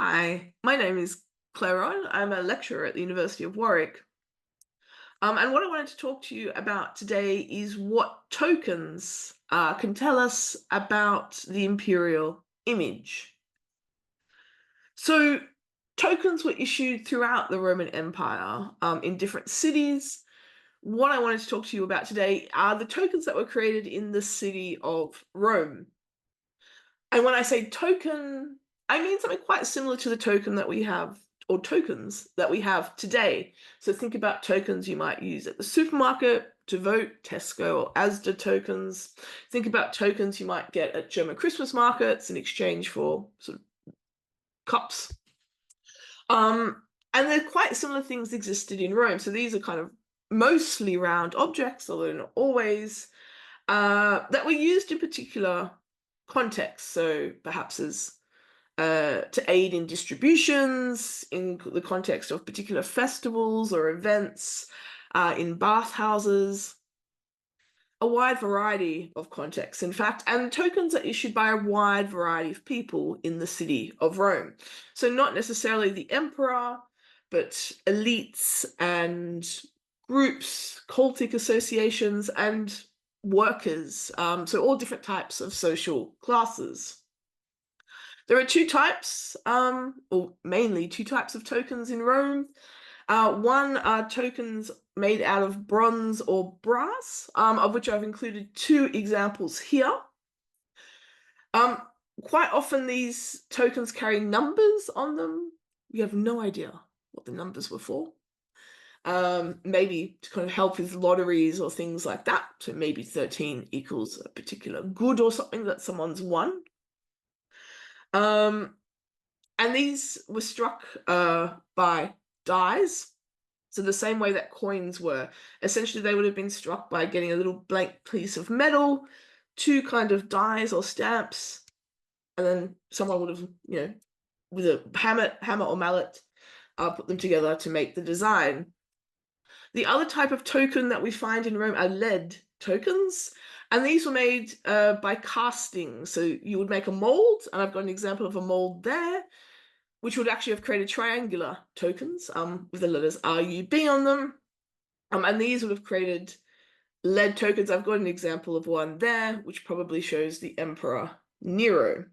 Hi, my name is Claron. I'm a lecturer at the University of Warwick. And what I wanted to talk to you about today is what tokens can tell us about the imperial image. So, tokens were issued throughout the Roman Empire in different cities. What I wanted to talk to you about today are the tokens that were created in the city of Rome. And when I say token, I mean something quite similar to the token that we have, or tokens that we have today. So think about tokens you might use at the supermarket to vote, Tesco or Asda tokens. Think about tokens you might get at German Christmas markets in exchange for sort of cups. And they're quite similar things existed in Rome. So these are kind of mostly round objects, although not always, that were used in particular contexts. So perhaps as to aid in distributions, in the context of particular festivals or events, in bathhouses, a wide variety of contexts, in fact, and tokens are issued by a wide variety of people in the city of Rome. So not necessarily the emperor, but elites and groups, cultic associations, and workers, so all different types of social classes. There are two types, or mainly two types of tokens in Rome. One are tokens made out of bronze or brass, of which I've included two examples here. Quite often these tokens carry numbers on them. We have no idea what the numbers were for. Maybe to kind of help with lotteries or things like that. So maybe 13 equals a particular good or something that someone's won. And these were struck by dies. So the same way that coins were. Essentially, they would have been struck by getting a little blank piece of metal, two kind of dies or stamps, and then someone would have, with a hammer or mallet, put them together to make the design. The other type of token that we find in Rome are lead tokens, and these were made by casting. So you would make a mold, and I've got an example of a mold there, which would actually have created triangular tokens with the letters RUB on them. And these would have created lead tokens. I've got an example of one there, which probably shows the Emperor Nero.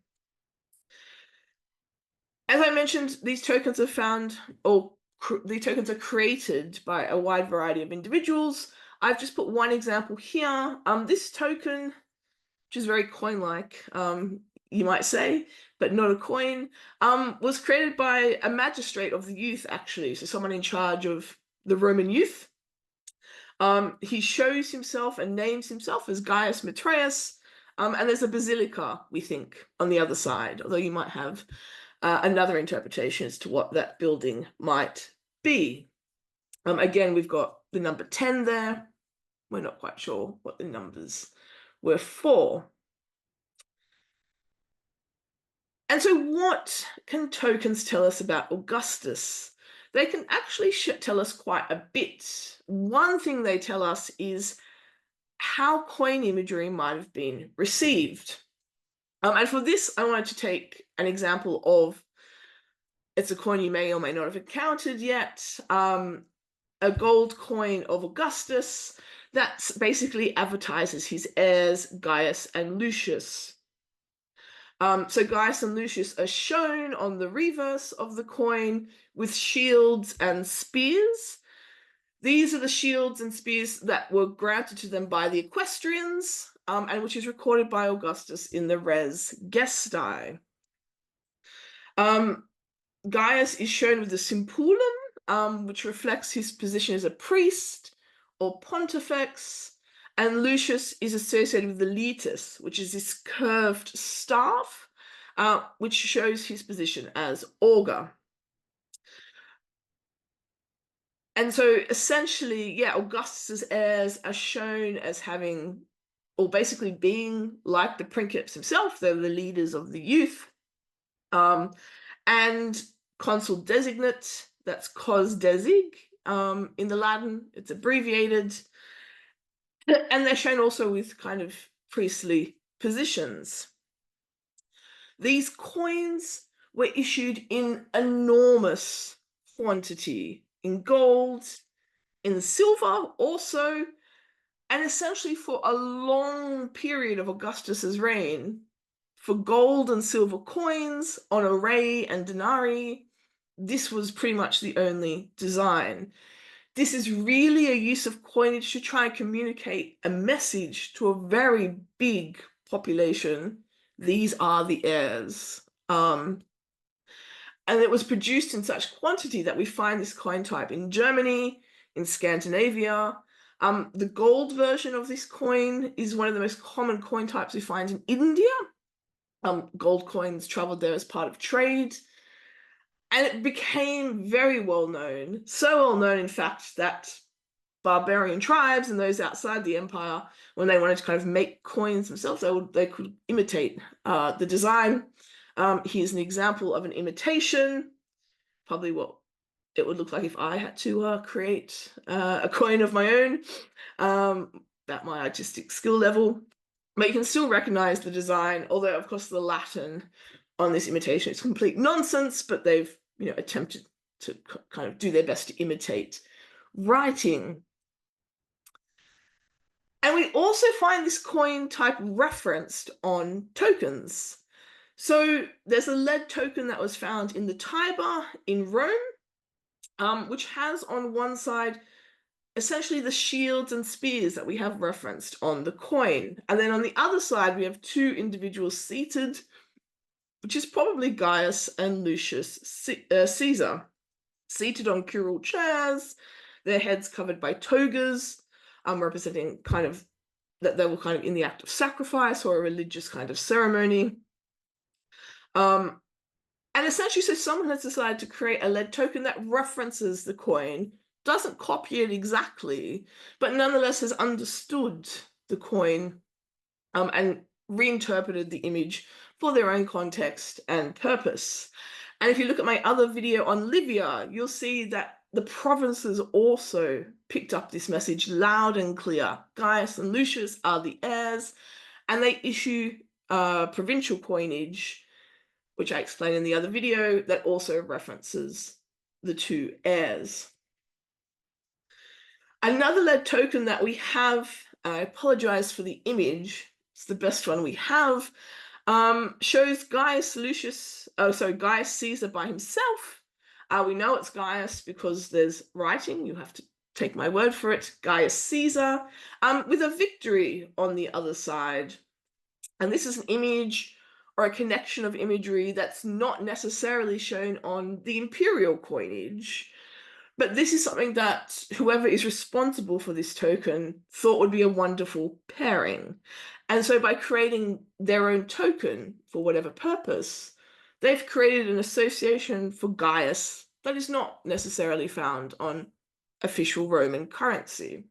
As I mentioned, these tokens are found, or these tokens are created by a wide variety of individuals. I've just put one example here. This token, which is very coin-like, you might say, but not a coin, was created by a magistrate of the youth, actually, so someone in charge of the Roman youth. He shows himself and names himself as Gaius Matraeus, and there's a basilica, we think, on the other side, although you might have another interpretation as to what that building might be. Again, we've got the number 10 there. We're not quite sure what the numbers were for. And so what can tokens tell us about Augustus? They can actually tell us quite a bit. One thing they tell us is how coin imagery might have been received. And for this, I wanted to take an example of, it's a coin you may or may not have encountered yet, a gold coin of Augustus that basically advertises his heirs, Gaius and Lucius. So Gaius and Lucius are shown on the reverse of the coin with shields and spears. These are the shields and spears that were granted to them by the equestrians, and which is recorded by Augustus in the Res Gestae. Gaius is shown with the Simpulum, which reflects his position as a priest or pontifex, and Lucius is associated with the Letus, which is this curved staff, which shows his position as augur. And so essentially, Augustus's heirs are shown as having, or basically being like the princeps himself. They're the leaders of the youth. And consul designate, that's cos desig in the Latin, it's abbreviated. And they're shown also with kind of priestly positions. These coins were issued in enormous quantity, in gold, in silver also, and essentially for a long period of Augustus's reign, for gold and silver coins on array and denarii, this was pretty much the only design. This is really a use of coinage to try and communicate a message to a very big population. These are the heirs. And it was produced in such quantity that we find this coin type in Germany, in Scandinavia. The gold version of this coin is one of the most common coin types we find in India. Gold coins traveled there as part of trade. And it became very well known, so well known, in fact, that barbarian tribes and those outside the empire, when they wanted to kind of make coins themselves, they could imitate the design. Here's an example of an imitation, probably what it would look like if I had to create a coin of my own, at my artistic skill level. But you can still recognize the design, although, of course, the Latin on this imitation is complete nonsense, but they've attempted to kind of do their best to imitate writing. And we also find this coin type referenced on tokens. So there's a lead token that was found in the Tiber in Rome, which has on one side essentially the shields and spears that we have referenced on the coin. And then on the other side, we have two individuals seated, which is probably Gaius and Lucius Caesar, seated on curule chairs, their heads covered by togas, representing kind of that they were kind of in the act of sacrifice or a religious kind of ceremony. And essentially, so someone has decided to create a lead token that references the coin, doesn't copy it exactly, but nonetheless has understood the coin and reinterpreted the image for their own context and purpose. And if you look at my other video on Livia, you'll see that the provinces also picked up this message loud and clear. Gaius and Lucius are the heirs, and they issue provincial coinage, which I explained in the other video, that also references the two heirs. Another lead token that we have, I apologize for the image, it's the best one we have, shows Gaius Caesar by himself. We know it's Gaius because there's writing, you have to take my word for it, Gaius Caesar, with a victory on the other side. And this is an image or a connection of imagery that's not necessarily shown on the imperial coinage. But this is something that whoever is responsible for this token thought would be a wonderful pairing. And so by creating their own token for whatever purpose, they've created an association for Gaius that is not necessarily found on official Roman currency.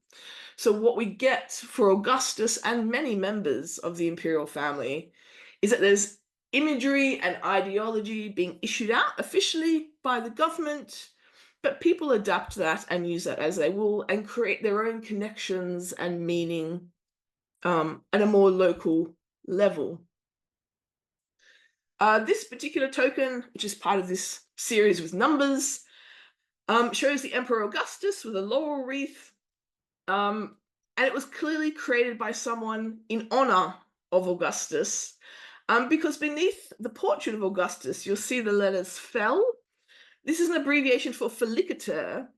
So what we get for Augustus and many members of the imperial family is that there's imagery and ideology being issued out officially by the government, but people adapt that and use that as they will and create their own connections and meaning at a more local level. This particular token, which is part of this series with numbers, shows the Emperor Augustus with a laurel wreath. And it was clearly created by someone in honor of Augustus, because beneath the portrait of Augustus, you'll see the letters fel. This is an abbreviation for feliciter,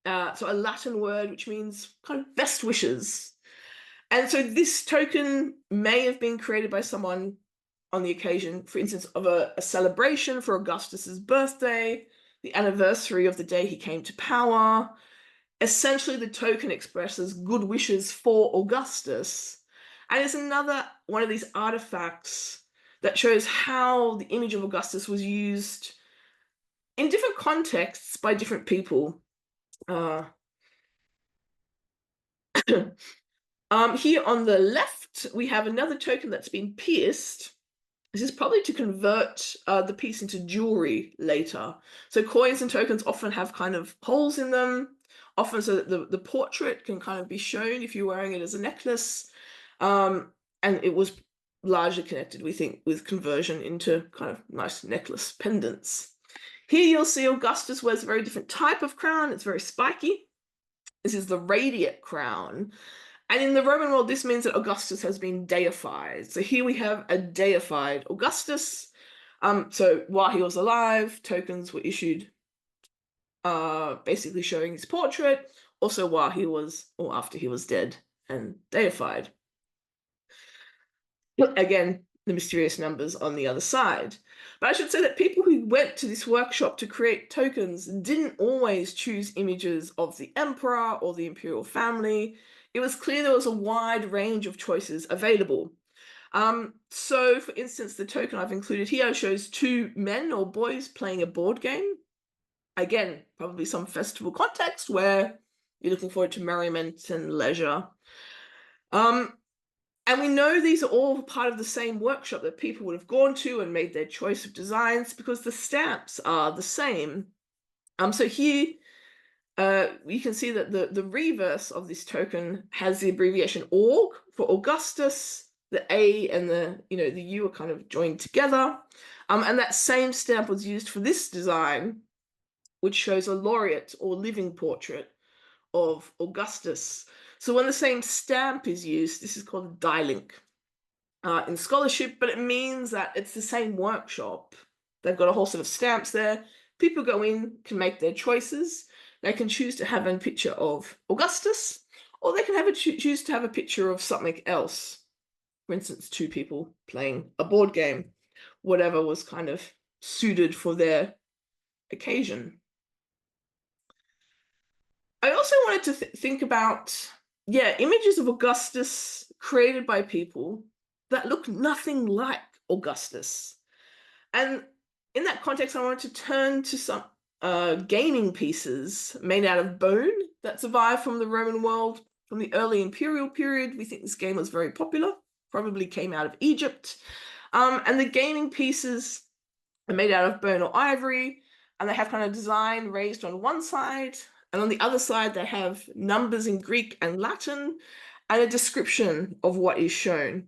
so a Latin word which means kind of best wishes. And so this token may have been created by someone on the occasion, for instance, of a celebration for Augustus's birthday, the anniversary of the day he came to power. Essentially, the token expresses good wishes for Augustus. And it's another one of these artifacts that shows how the image of Augustus was used in different contexts by different people. Here on the left, we have another token that's been pierced. This is probably to convert the piece into jewelry later. So coins and tokens often have kind of holes in them, often so that the portrait can kind of be shown if you're wearing it as a necklace. And it was largely connected, we think, with conversion into kind of nice necklace pendants. Here you'll see Augustus wears a very different type of crown. It's very spiky. This is the radiate crown. And in the Roman world, this means that Augustus has been deified. So here we have a deified Augustus. So while he was alive, tokens were issued basically showing his portrait, also while he was, or after he was dead and deified. Again, the mysterious numbers on the other side. But I should say that people who went to this workshop to create tokens didn't always choose images of the emperor or the imperial family. It was clear there was a wide range of choices available. So, for instance, the token I've included here shows two men or boys playing a board game. Again, probably some festival context where you're looking forward to merriment and leisure. And we know these are all part of the same workshop that people would have gone to and made their choice of designs because the stamps are the same. So here you can see that the reverse of this token has the abbreviation Aug for Augustus. The A and the U are kind of joined together. And that same stamp was used for this design, which shows a laureate or living portrait of Augustus. So when the same stamp is used, this is called a die-link in scholarship, but it means that it's the same workshop. They've got a whole set of stamps there. People go in, can make their choices. They can choose to have a picture of Augustus, or they can choose to have a picture of something else. For instance, two people playing a board game, whatever was kind of suited for their occasion. I also wanted to think about, images of Augustus created by people that look nothing like Augustus. And in that context, I wanted to turn to some gaming pieces made out of bone that survived from the Roman world from the early Imperial period. We think this game was very popular, probably came out of Egypt. And the gaming pieces are made out of bone or ivory, and they have kind of design raised on one side, and on the other side they have numbers in Greek and Latin and a description of what is shown.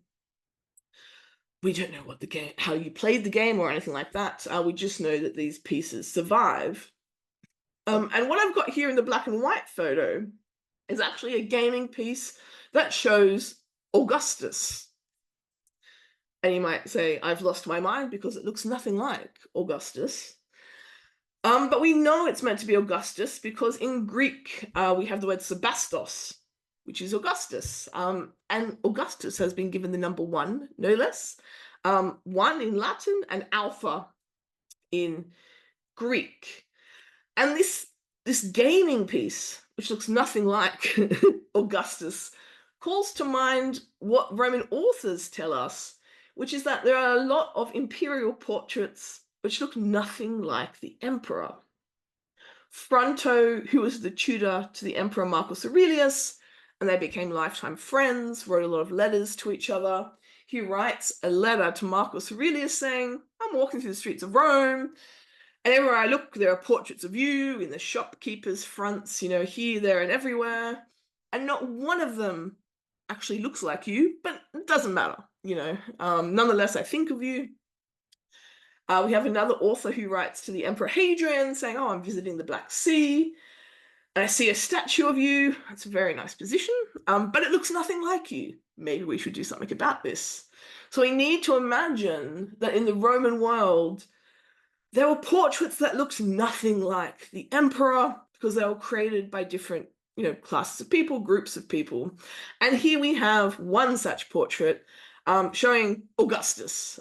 We don't know what the game, how you played the game or anything like that. We just know that these pieces survive. And what I've got here in the black and white photo is actually a gaming piece that shows Augustus. And you might say, I've lost my mind because it looks nothing like Augustus. But we know it's meant to be Augustus because in Greek, we have the word Sebastos, which is Augustus. And Augustus has been given the number 1, no less. 1 in Latin and alpha in Greek. And this gaming piece, which looks nothing like Augustus, calls to mind what Roman authors tell us, which is that there are a lot of imperial portraits which look nothing like the emperor. Fronto, who was the tutor to the emperor Marcus Aurelius, and they became lifetime friends, wrote a lot of letters to each other. He writes a letter to Marcus Aurelius saying, I'm walking through the streets of Rome, and everywhere I look, there are portraits of you in the shopkeepers' fronts, here, there, and everywhere. And not one of them actually looks like you, but it doesn't matter, Nonetheless, I think of you. We have another author who writes to the Emperor Hadrian saying, I'm visiting the Black Sea, and I see a statue of you. It's a very nice position, but it looks nothing like you. Maybe we should do something about this. So we need to imagine that in the Roman world, there were portraits that looked nothing like the emperor because they were created by different, classes of people, groups of people. And here we have one such portrait showing Augustus.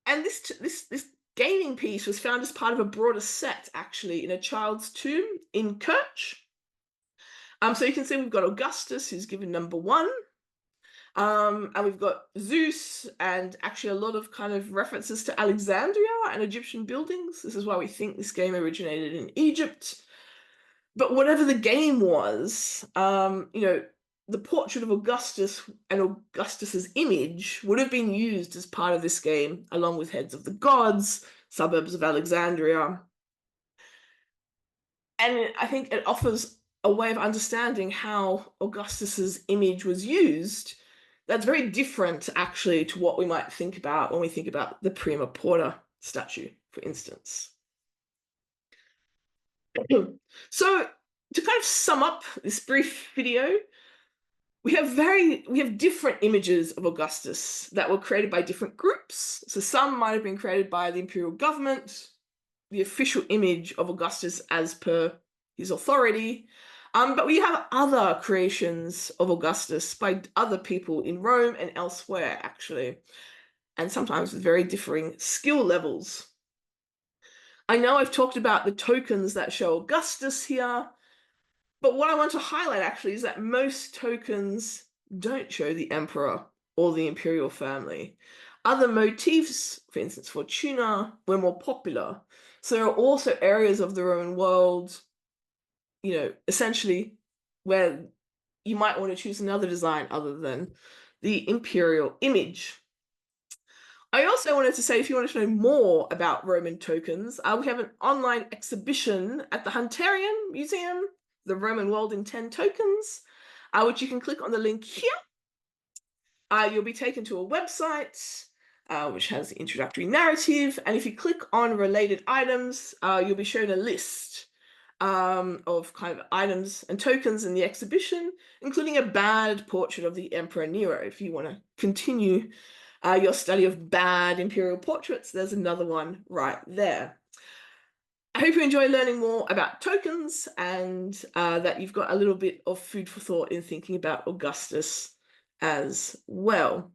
And this gaming piece was found as part of a broader set, actually, in a child's tomb in Kerch. So you can see we've got Augustus, who's given number 1. And we've got Zeus and actually a lot of kind of references to Alexandria and Egyptian buildings. This is why we think this game originated in Egypt. But whatever the game was, the portrait of Augustus and Augustus's image would have been used as part of this game, along with heads of the gods, suburbs of Alexandria. And I think it offers a way of understanding how Augustus's image was used That's very different, actually, to what we might think about when we think about the Prima Porta statue, for instance. So, to kind of sum up this brief video, we have different images of Augustus that were created by different groups. So some might have been created by the imperial government, the official image of Augustus as per his authority. But we have other creations of Augustus by other people in Rome and elsewhere, actually, and sometimes with very differing skill levels. I know I've talked about the tokens that show Augustus here, but what I want to highlight actually is that most tokens don't show the emperor or the imperial family. Other motifs, for instance, Fortuna, were more popular. So there are also areas of the Roman world, essentially where you might want to choose another design other than the imperial image. I also wanted to say, if you want to know more about Roman tokens, we have an online exhibition at the Hunterian Museum, The Roman World in 10 Tokens, which you can click on the link here. You'll be taken to a website which has the introductory narrative, and if you click on related items, you'll be shown a list of kind of items and tokens in the exhibition, including a bad portrait of the Emperor Nero. If you want to continue your study of bad imperial portraits, there's another one right there. I hope you enjoy learning more about tokens and that you've got a little bit of food for thought in thinking about Augustus as well.